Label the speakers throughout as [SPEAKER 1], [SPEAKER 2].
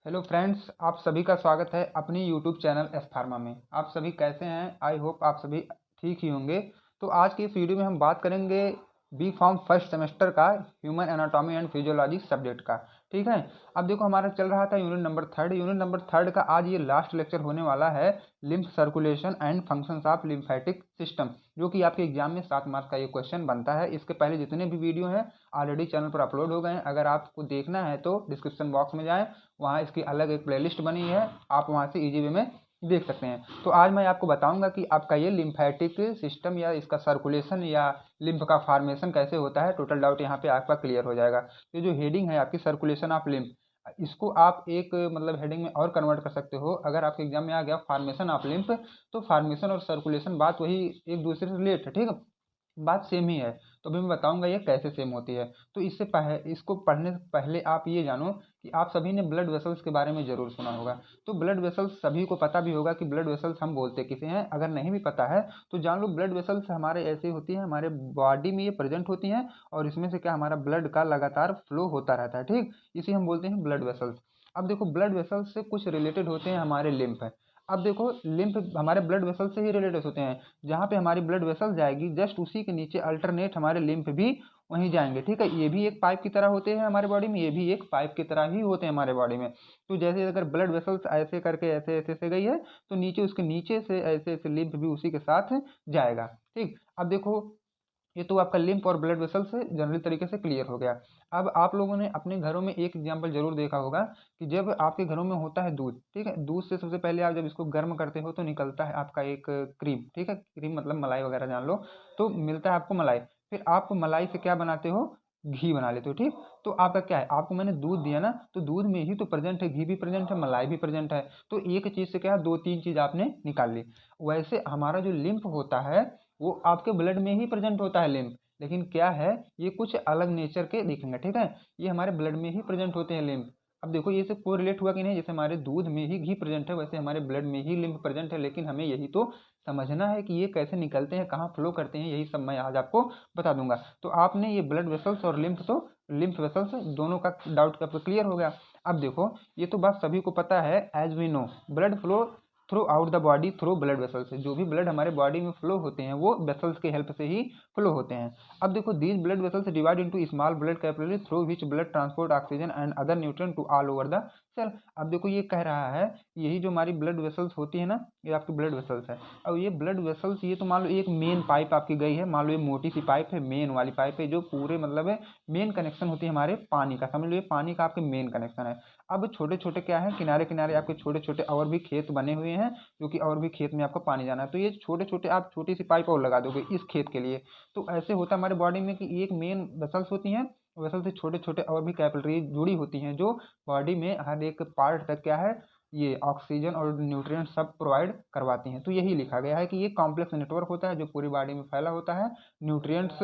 [SPEAKER 1] Hello friends, आप सभी का स्वागत है अपनी यूट्यूब चैनल एस फार्मा में। आप सभी कैसे हैं? आई होप आप सभी ठीक ही होंगे। तो आज की इस वीडियो में हम बात करेंगे बी फार्म फर्स्ट सेमेस्टर का human anatomy and physiology subject का। ठीक है। अब देखो, हमारा चल रहा था यूनिट नंबर 3 का आज ये लास्ट लेक्चर होने वाला है, lymph circulation and functions of lymphatic system, जो कि आपके एग्जाम में 7 मार्क्स का ये क्वेश्चन बनता है। इसके पहले जितने भी वीडियो हैं ऑलरेडी चैनल पर अपलोड हो गए हैं। अगर आपको देखना है तो डिस्क्रिप्शन बॉक्स में जाएं, वहाँ इसकी अलग एक प्लेलिस्ट बनी है, आप वहाँ से इजी वे में देख सकते हैं। तो आज मैं आपको बताऊंगा कि आपका ये लिम्फेटिक सिस्टम या इसका सर्कुलेशन या लिम्फ का फॉर्मेशन कैसे होता है। टोटल डाउट यहाँ पे आपका क्लियर हो जाएगा। ये जो हेडिंग है आपकी सर्कुलेशन ऑफ लिम्फ, इसको आप एक मतलब हेडिंग में और कन्वर्ट कर सकते हो। अगर आपके एग्जाम में आ गया फॉर्मेशन ऑफ लिम्फ, तो फॉर्मेशन और सर्कुलेशन बात वही एक दूसरे से रिलेट है। ठीक है, बात सेम ही है। तो अभी मैं बताऊंगा ये कैसे सेम होती है। तो इसको पढ़ने से पहले आप ये जानो कि आप सभी ने ब्लड वेसल्स के बारे में ज़रूर सुना होगा। तो ब्लड वेसल्स सभी को पता भी होगा कि ब्लड वेसल्स हम बोलते किसे हैं। अगर नहीं भी पता है तो जान लो, ब्लड वेसल्स हमारे ऐसी होती है, हमारे बॉडी में ये प्रेजेंट होती हैं और इसमें से क्या हमारा ब्लड का लगातार फ्लो होता रहता है। ठीक, इसी हम बोलते हैं ब्लड वेसल्स। अब देखो, ब्लड वेसल्स से कुछ रिलेटेड होते हैं हमारे लिम्फ। अब देखो, लिम्फ हमारे ब्लड वेसल से ही रिलेटेड होते हैं। जहाँ पे हमारी ब्लड वेसल जाएगी, जस्ट उसी के नीचे अल्टरनेट हमारे लिम्फ भी वहीं जाएंगे। ठीक है, ये भी एक पाइप की तरह होते हैं हमारे बॉडी में, ये भी एक पाइप की तरह ही होते हैं हमारे बॉडी में। तो जैसे अगर ब्लड वेसल्स ऐसे करके ऐसे ऐसे से गई है, तो नीचे उसके नीचे से ऐसे ऐसे लिम्फ भी उसी के साथ जाएगा। ठीक, अब देखो, ये तो आपका लिम्फ और ब्लड वेसल से जनरल तरीके से क्लियर हो गया। अब आप लोगों ने अपने घरों में एक एग्जाम्पल जरूर देखा होगा कि जब आपके घरों में होता है दूध, ठीक है, दूध से सबसे पहले आप जब इसको गर्म करते हो तो निकलता है आपका एक क्रीम। ठीक है, क्रीम मतलब मलाई वगैरह जान लो। तो मिलता है आपको मलाई। फिर आप मलाई से क्या बनाते हो? घी बना लेते हो। ठीक, तो आपका क्या है, आपको मैंने दूध दिया ना, तो दूध में ही तो प्रेजेंट है, घी भी प्रेजेंट है, मलाई भी प्रेजेंट है। तो एक चीज से क्या है, दो तीन चीज आपने निकाल ली। वैसे हमारा जो लिम्फ होता है वो आपके ब्लड में ही प्रेजेंट होता है लिम्फ, लेकिन क्या है, ये कुछ अलग नेचर के दिखेंगे। ठीक है, ये हमारे ब्लड में ही प्रेजेंट होते हैं लिम्फ। अब देखो, ये सब कोरिलेट हुआ कि नहीं? जैसे हमारे दूध में ही घी प्रेजेंट है, वैसे हमारे ब्लड में ही लिम्फ प्रेजेंट है। लेकिन हमें यही तो समझना है कि ये कैसे निकलते हैं, कहाँ फ्लो करते हैं, यही सब मैं आज आपको बता दूंगा। तो आपने ये ब्लड वेसल्स और लिम्फ, तो लिम्फ वेसल्स दोनों का डाउट आपको क्लियर हो गया। अब देखो, ये तो बात सभी को पता है, as we know blood flow throughout the body through blood vessels. जो भी ब्लड हमारे बॉडी में फ्लो होते हैं वो वेसल्स के हेल्प से ही फ्लो होते हैं। अब देखो, these blood vessels divide into small blood capillary through which blood transport oxygen and other nutrient to all over the cell. अब देखो, ये कह रहा है, यही जो हमारी ब्लड वेसल्स होती है ना, ये आपकी ब्लड वेसल्स है। अब ये ब्लड वेसल्स, ये तो मान लो एक मेन पाइप आपकी गई है, मान लो ये मोटी सी पाइप है, मेन वाली पाइप है, जो पूरे मतलब है मेन कनेक्शन होती है हमारे पानी का। समझ लो, ये पानी का आपके मेन कनेक्शन है। अब छोटे छोटे क्या है, किनारे किनारे आपके छोटे छोटे और भी खेत बने हुए हैं, जो कि और भी खेत में आपको पानी जाना है। तो ये छोटे छोटे आप छोटी सी पाइप और लगा दोगे इस खेत के लिए। तो ऐसे होता है हमारे बॉडी में कि एक मेन वेसल्स होती हैं, वेसल से छोटे छोटे और भी कैपिलरी जुड़ी होती हैं, जो बॉडी में हर एक पार्ट तक क्या है, ये ऑक्सीजन और न्यूट्रिएंट सब प्रोवाइड करवाती हैं। तो यही लिखा गया है कि ये कॉम्प्लेक्स नेटवर्क होता है जो पूरी बॉडी में फैला होता है, न्यूट्रिएंट्स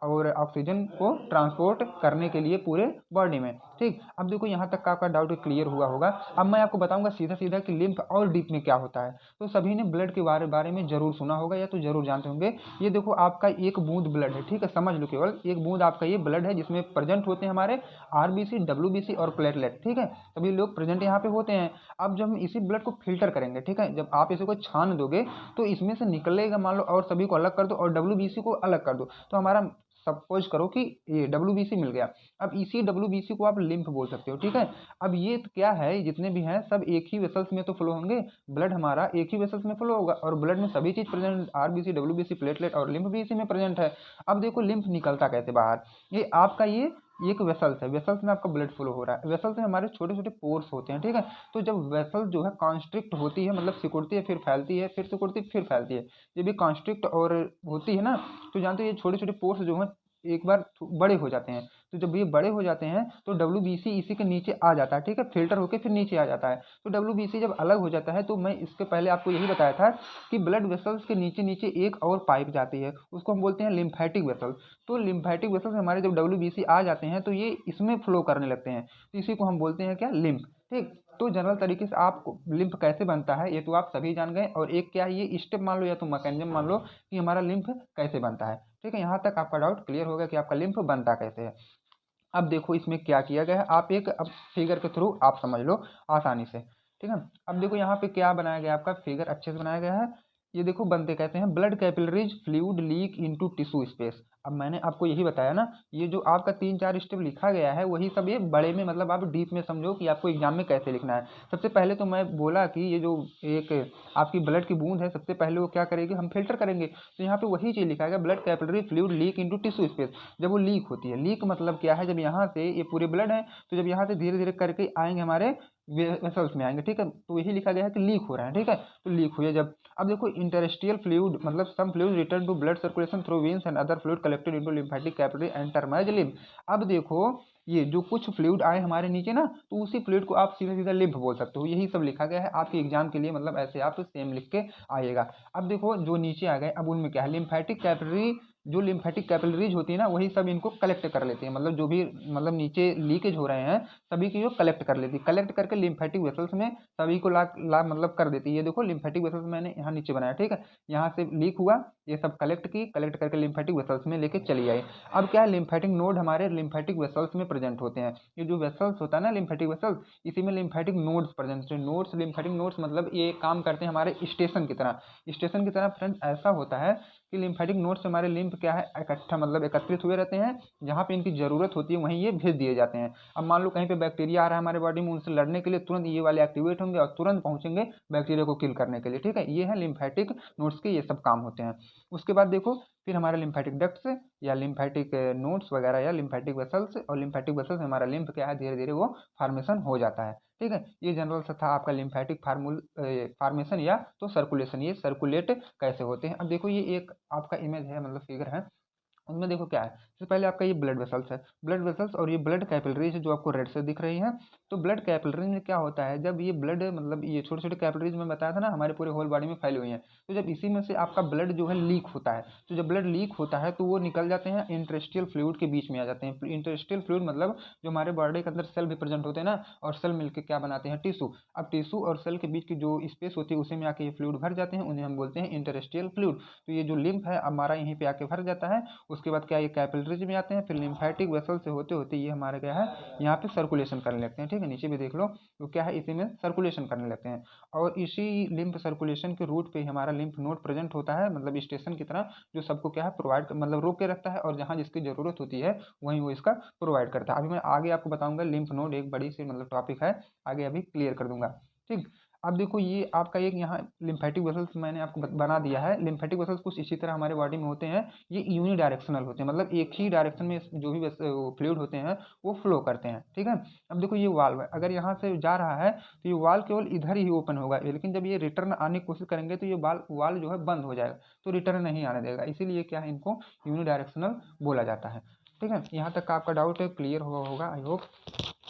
[SPEAKER 1] और ऑक्सीजन को ट्रांसपोर्ट करने के लिए पूरे बॉडी में। ठीक, अब देखो, यहाँ तक का आपका डाउट क्लियर हुआ होगा। अब मैं आपको बताऊंगा सीधा सीधा कि लिम्फ और डीप में क्या होता है। तो सभी ने ब्लड के बारे में जरूर सुना होगा या तो जरूर जानते होंगे। ये देखो, आपका एक बूंद ब्लड है। ठीक है, समझ लो, केवल एक बूंद आपका ये ब्लड है जिसमें प्रेजेंट होते हैं हमारे आरबीसी, डब्ल्यूबीसी और प्लेटलेट। ठीक है, सभी लोग प्रेजेंट यहाँ पे होते हैं। अब जब हम इसी ब्लड को फिल्टर करेंगे, ठीक है, जब आप इसे को छान दोगे तो इसमें से निकलेगा, मान लो, और सभी को अलग कर दो और डब्ल्यूबीसी को अलग कर दो, तो हमारा सपोज करो कि ये डब्ल्यूबीसी मिल गया। अब इसी डब्ल्यूबीसी को आप लिम्फ बोल सकते हो। ठीक है, अब ये तो क्या है, जितने भी हैं सब एक ही वेसल्स में तो फ्लो होंगे, ब्लड हमारा एक ही वेसल्स में फ्लो होगा और ब्लड में सभी चीज प्रेजेंट, आरबीसी, डब्ल्यूबीसी, प्लेटलेट और लिम्फ भी इसी में प्रेजेंट है। अब देखो, लिम्फ निकलता कैसे बाहर, ये आपका ये एक वेसल्स है, वेसल्स में आपका ब्लड फ्लो हो रहा है, वेसल्स में हमारे छोटे छोटे पोर्स होते हैं। ठीक है, तो जब वेसल जो है कॉन्स्ट्रिक्ट होती है, मतलब सिकुड़ती है फिर फैलती है, फिर सिकुड़ती है फिर फैलती है, ये भी कॉन्स्ट्रिक्ट और होती है ना, तो जानते हो ये छोटे छोटे पोर्स जो है एक बार बड़े हो जाते हैं। तो जब ये बड़े हो जाते हैं तो डब्ल्यूबीसी इसी के नीचे आ जाता है। ठीक है, फिल्टर होकर फिर नीचे आ जाता है। तो डब्ल्यूबीसी जब अलग हो जाता है, तो मैं इसके पहले आपको यही बताया था कि ब्लड वेसल्स के नीचे नीचे एक और पाइप जाती है, उसको हम बोलते हैं लिम्फेटिक वेसल। तो लिम्फेटिक वेसल्स हमारे जब डब्ल्यूबीसी आ जाते हैं तो ये इसमें फ्लो करने लगते हैं, तो इसी को हम बोलते हैं क्या, लिम्फ। ठीक, तो जनरल तरीके से आप लिम्फ कैसे बनता है ये तो आप सभी जान गए, और एक क्या है, ये स्टेप मान लो या तो मैकेनिज्म मान लो कि हमारा लिम्फ कैसे बनता है। ठीक है, यहाँ तक आपका डाउट क्लियर हो गया कि आपका लिम्फ बनता कैसे है। अब देखो इसमें क्या किया गया है, आप एक अब फिगर के थ्रू आप समझ लो आसानी से, ठीक है। अब देखो यहाँ पे क्या बनाया गया, आपका फिगर अच्छे से बनाया गया है। ये देखो बनते कहते हैं blood capillaries fluid leak into tissue space. अब मैंने आपको यही बताया ना, ये जो आपका 3-4 स्टेप लिखा गया है वही सब ये बड़े में, मतलब आप डीप में समझो कि आपको एग्जाम में कैसे लिखना है। सबसे पहले तो मैं बोला कि ये जो एक आपकी ब्लड की बूंद है, सबसे पहले वो क्या करेगी, हम फिल्टर करेंगे। तो यहाँ पे वही चीज़ लिखा है, blood capillary fluid leak into tissue space. जब वो लीक होती है, लीक मतलब क्या है, जब यहाँ से ये पूरे ब्लड है, तो जब यहाँ से धीरे धीरे करके आएंगे हमारे वेसल्स में आएंगे, ठीक है। तो यही लिखा गया है कि लीक हो रहा है, ठीक है। तो लीक हुई है जब, अब देखो इंटरस्टियल फ्लूइड मतलब some fluid return to blood circulation through veins and other fluid collected into lymphatic capillary and termed as lymph. अब देखो ये जो कुछ फ्लूइड आए हमारे नीचे ना, तो उसी फ्लूइड को आप सीधा सीधा लिम्फ बोल सकते हो। यही सब लिखा गया है आपके एग्जाम के लिए, मतलब ऐसे आप सेम लिख के आइएगा। अब देखो जो नीचे आ गए, अब उनमें क्या है, लिम्फेटिक कैपिलरी, जो लिम्फेटिक कैपिलरीज होती है ना, वही सब इनको कलेक्ट कर लेती है, मतलब जो भी मतलब नीचे लीकेज हो रहे हैं सभी की जो कलेक्ट कर लेती है, कलेक्ट करके लिम्फेटिक वेसल्स में सभी को ला ला मतलब कर देती है। ये देखो लिम्फेटिक वेसल्स मैंने यहाँ नीचे बनाया, ठीक है। यहाँ से लीक हुआ, ये सब कलेक्ट की, कलेक्ट करके लिम्फेटिक वेसल्स में लेके चली आई। अब क्या है, लिम्फेटिक नोड हमारे लिम्फेटिक वेसल्स में प्रेजेंट होते हैं। ये जो वेसल्स होता है ना लिम्फेटिक वेसल्स, इसी में लिम्फेटिक नोड्स प्रेजेंट होते हैं। नोड्स, लिम्फेटिक नोड्स मतलब ये काम करते हैं हमारे स्टेशन की तरह। स्टेशन की तरह फ्रेंड्स ऐसा होता है कि लिम्फेटिक नोड्स से हमारे लिम्फ क्या है, इकट्ठा मतलब एकत्रित हुए रहते हैं, जहाँ पे इनकी ज़रूरत होती है वहीं ये भेज दिए जाते हैं। अब मान लो कहीं पे बैक्टीरिया आ रहा है हमारे बॉडी में, उनसे लड़ने के लिए तुरंत ये वाले एक्टिवेट होंगे और तुरंत पहुंचेंगे बैक्टीरिया को किल करने के लिए, ठीक है। ये है लिम्फेटिक नोड्स के ये सब काम होते हैं। उसके बाद देखो फिर हमारे लिम्फेटिक डक्ट्स या लिम्फेटिक नोड्स वगैरह या लिम्फेटिक वेसल्स, और लिम्फेटिक वेसल्स में हमारा लिम्फ क्या है, धीरे धीरे वो फॉर्मेशन हो जाता है, ठीक है। ये जनरल सा था आपका लिम्फेटिक फार्मेशन या तो सर्कुलेशन, ये सर्कुलेट कैसे होते हैं। अब देखो ये एक आपका इमेज है, मतलब फिगर है, उनमें देखो क्या है, सबसे पहले आपका ये ब्लड वेसल्स है, ब्लड वेसल्स, और ये ब्लड कैपिलरीज है जो आपको रेड से दिख रही है। तो ब्लड कैपिलरीज में क्या होता है, जब ये ब्लड मतलब ये छोटे छोटे कैपिलरीज में बताया था ना हमारे पूरे होल बॉडी में फैली हुई हैं, तो जब इसी में से आपका ब्लड जो है लीक होता है, तो जब ब्लड लीक होता है तो वो निकल जाते हैं इंटरेस्टियल फ्लूइड के बीच में आ जाते हैं। इंटरेस्टियल फ्लूइड मतलब जो हमारे बॉडी के अंदर सेल भी प्रेजेंट होते हैं ना, और सेल मिलकर क्या बनाते हैं, टिश्यू। अब टिश्यू और सेल के बीच की जो स्पेस होती है उसी में आके ये फ्लूइड भर जाते हैं, उन्हें हम बोलते हैं इंटरेस्टियल फ्लूइड। तो ये जो लिम्फ है हमारा यहीं पे आके भर जाता है। उसके बाद क्या, ये कैपिलरीज में आते हैं, फिर लिम्फेटिक वेसल से होते होते ये हमारे क्या है, यहाँ पे सर्कुलेशन करने लगते हैं, ठीक है। नीचे भी देख लो तो क्या है, इसी में सर्कुलेशन करने लगते हैं। और इसी लिम्फ सर्कुलेशन के रूट पे हमारा लिम्फ नोड प्रेजेंट होता है, मतलब स्टेशन की तरह, जो सबको क्या है प्रोवाइड मतलब रोक के रखता है, और जहाँ जिसकी जरूरत होती है वहीं वो इसका प्रोवाइड करता है। अभी मैं आगे आपको बताऊंगा, लिम्फ नोड एक बड़ी सी मतलब टॉपिक है, आगे अभी क्लियर कर दूंगा, ठीक। अब देखो ये आपका एक यहाँ लिम्फेटिक वेसल्स मैंने आपको बना दिया है। लिम्फेटिक वेसल्स कुछ इसी तरह हमारे बॉडी में होते हैं, ये यूनी डायरेक्शनल होते हैं, मतलब एक ही डायरेक्शन में जो भी फ्लूइड होते हैं वो फ्लो करते हैं, ठीक है। अब देखो ये वाल्व है, अगर यहाँ से जा रहा है तो ये वाल्व केवल इधर ही ओपन होगा, लेकिन जब ये रिटर्न आने की कोशिश करेंगे तो ये वाल्व जो है बंद हो जाएगा, तो रिटर्न नहीं आने देगा, इसीलिए क्या है, इनको यूनी डायरेक्शनल बोला जाता है, ठीक है। यहाँ तक का आपका डाउट है क्लियर हुआ होगा आई होप।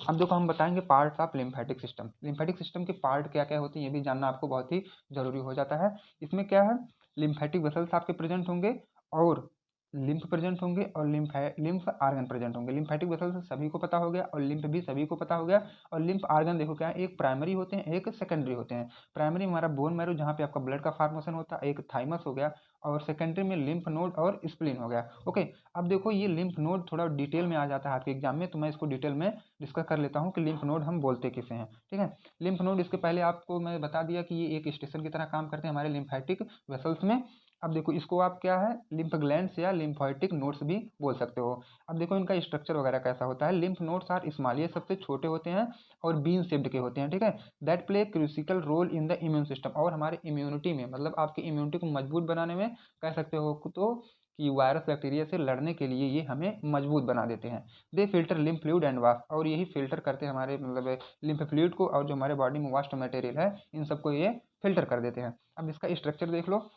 [SPEAKER 1] अब देखो हम बताएंगे parts of lymphatic system. Lymphatic system के पार्ट क्या क्या होते हैं ये भी जानना आपको बहुत ही जरूरी हो जाता है। इसमें क्या है, लिम्फेटिक वेसल्स आपके प्रेजेंट होंगे, और लिम्फ प्रेजेंट होंगे, और लिम्फ आर्गन प्रेजेंट होंगे। लिम्फेटिक वेसल्स सभी को पता हो गया, और लिम्फ भी सभी को पता हो गया। और लिम्फ आर्गन देखो क्या है, एक प्राइमरी होते हैं, एक सेकेंडरी होते हैं। प्राइमरी हमारा बोन मैरो जहाँ पे आपका ब्लड का फॉर्मेशन होता है, एक थाइमस हो गया, और सेकेंडरी में लिम्फ नोड और स्प्लीन हो गया, ओके। अब देखो ये लिम्फ नोड थोड़ा डिटेल में आ जाता है आपके एग्जाम में, तो मैं इसको डिटेल में डिस्कस कर लेता हूँ कि लिम्फ नोड हम बोलते किसे हैं, ठीक है। लिम्फ नोड, इसके पहले आपको मैं बता दिया कि ये एक स्टेशन की तरह काम करते हैं हमारे लिम्फेटिक वेसल्स में। अब देखो इसको आप क्या है, लिम्फ ग्लैंड्स या लिम्फोइटिक नोड्स भी बोल सकते हो। अब देखो इनका स्ट्रक्चर वगैरह कैसा होता है, लिम्फ नोड्स आर स्मॉल, ये सबसे छोटे होते हैं और बीन शेप्ड के होते हैं, ठीक है। That play crucial role in the immune system, और हमारे इम्यूनिटी में, मतलब आपकी इम्यूनिटी को मजबूत बनाने में कह सकते हो तो, कि वायरस बैक्टीरिया से लड़ने के लिए ये हमें मजबूत बना देते हैं। They filter lymph fluid and waste, और यही फिल्टर करते हैं हमारे मतलब लिम्फ फ्लूइड को, और जो हमारे बॉडी में वास्ट मटेरियल है इन सबको ये फिल्टर कर देते हैं। अब इसका स्ट्रक्चर देख लो,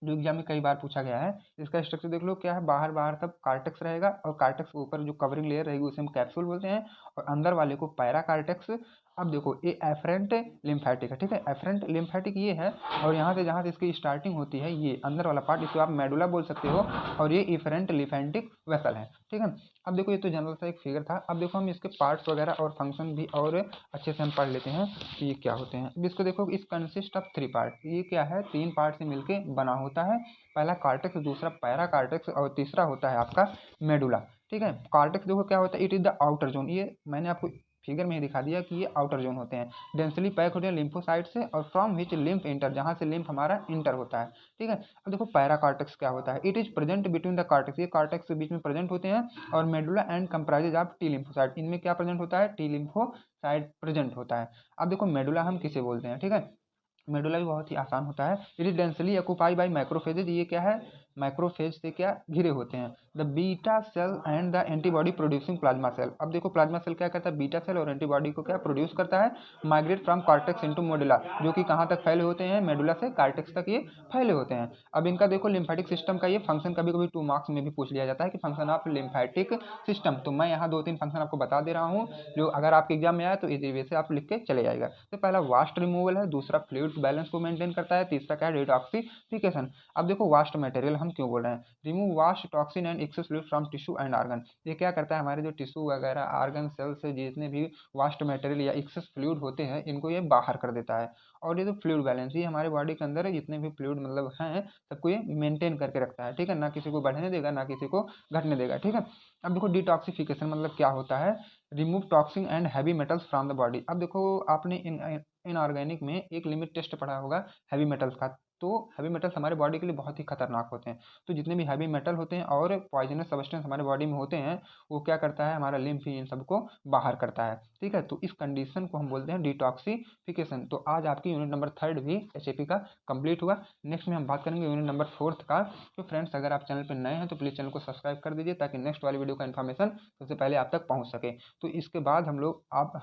[SPEAKER 1] जो एग्जाम में कई बार पूछा गया है। इसका स्ट्रक्चर देख लो क्या है, बाहर बाहर सब कार्टेक्स रहेगा, और कार्टेक्स के ऊपर जो कवरिंग लेयर रहेगी उसे हम कैप्सूल बोलते हैं, और अंदर वाले को पैरा कार्टेक्स। अब देखो ये एफरेंट लिम्फेटिक है, ठीक है, एफरेंट लिम्फेटिक ये है, और यहाँ से जहाँ से इसकी स्टार्टिंग होती है ये अंदर वाला पार्ट, इसको आप मेडुला बोल सकते हो, और ये इफरेंट लिम्फेटिक वेसल है, ठीक है। अब देखो ये तो जनरल सा एक फिगर था। अब देखो हम इसके पार्ट्स वगैरह और फंक्शन भी और अच्छे से हम पढ़ लेते हैं कि ये क्या होते हैं। अब इसको देखो, इस कंसिस्ट ऑफ 3 पार्ट, ये क्या है, 3 पार्ट से मिलके बना होता है। पहला कार्टेक्स, दूसरा पैरा कार्टेक्स, और तीसरा होता है आपका मेडुला, ठीक है। कॉर्टेक्स देखो क्या होता है, it is the outer zone, ये मैंने आपको फिगर में ही दिखा दिया कि ये आउटर जोन होते हैं, डेंसली पैक होते हैं लिम्फोसाइट से, और फ्रॉम विच लिम्फ इंटर, जहाँ से लिम्फ हमारा इंटर होता है, ठीक है। अब देखो पैरा कॉर्टेक्स क्या होता है, it is present between the cortex, ये कॉर्टेक्स के बीच में प्रेजेंट होते हैं, और medulla and comprises of T lymphocyte, इनमें क्या प्रेजेंट होता है, टी लिम्फोसाइट प्रेजेंट होता है। अब देखो मेडुला हम किसे बोलते हैं, ठीक है। मेडुला भी बहुत ही आसान होता है, it is densely occupy by microphages, ये क्या है, माइक्रोफेज से क्या घिरे होते हैं, the beta cell and the antibody producing plasma cell. अब देखो प्लाज्मा सेल क्या करता है, बीटा सेल और एंटीबॉडी को क्या प्रोड्यूस करता है, migrate from cortex into medulla, जो कि कहाँ तक फैले होते हैं, मेडुला से कॉर्टेक्स तक ये फैले होते हैं। अब इनका देखो लिम्फेटिक सिस्टम का ये फंक्शन कभी कभी 2 मार्क्स में भी पूछ लिया जाता है कि फंक्शन ऑफ लिम्फेटिक सिस्टम, तो मैं यहाँ 2-3 फंक्शन आपको बता दे रहा हूँ, जो अगर आपके एग्जाम में आए तो इसी वे से आप लिख के चले जाएगा। तो पहला वास्ट रिमूवल है, दूसरा फ्लूइड बैलेंस को मेंटेन करता है, तीसरा क्या है, डिटॉक्सिफिकेशन। अब देखो वास्ट मटेरियल हम क्यों बोल रहे हैं, remove vast toxin and access fluid from tissue and organ, ये क्या करता है, हमारे जो टिश्यू वगैरह ऑर्गन सेल से जितने भी वास्ट मटेरियल या एक्सेस फ्लूइड होते हैं इनको ये बाहर कर देता है। और ये जो फ्लूइड बैलेंस, ये हमारे बॉडी के अंदर जितने भी फ्लूइड मतलब हैं सबको ये मेंटेन करके रखता है, ठीक है, ना किसी को बढ़ने देगा ना किसी को घटने देगा, ठीक है। अब देखो डिटॉक्सिफिकेशन मतलब क्या होता है, remove toxin and heavy metals from the body. अब देखो आपने इनऑर्गेनिक में एक लिमिट टेस्ट पढ़ा होगा हैवी मेटल्स का, तो हैवी मेटल्स हमारे बॉडी के लिए बहुत ही खतरनाक होते हैं, तो जितने भी हैवी मेटल होते हैं और पॉइजनस सब्सटेंस हमारे बॉडी में होते हैं वो क्या करता है, हमारा लिम्फ इन सबको बाहर करता है, ठीक है। तो इस कंडीशन को हम बोलते हैं डिटॉक्सिफिकेशन। तो आज आपकी यूनिट नंबर 3 भी एचएपी का कंप्लीट हुआ। नेक्स्ट में हम बात करेंगे यूनिट नंबर 4 का। तो फ्रेंड्स अगर आप चैनल पर नए हैं तो प्लीज़ चैनल को सब्सक्राइब कर दीजिए ताकि नेक्स्ट वाली वीडियो का इन्फॉर्मेशन सबसे पहले आप तक पहुँच सके। तो इसके बाद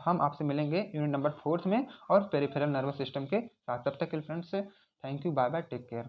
[SPEAKER 1] हम आपसे मिलेंगे यूनिट नंबर 4 में और पेरिफेरल नर्वस सिस्टम के साथ। तब तक के friends thank you, bye bye, take care.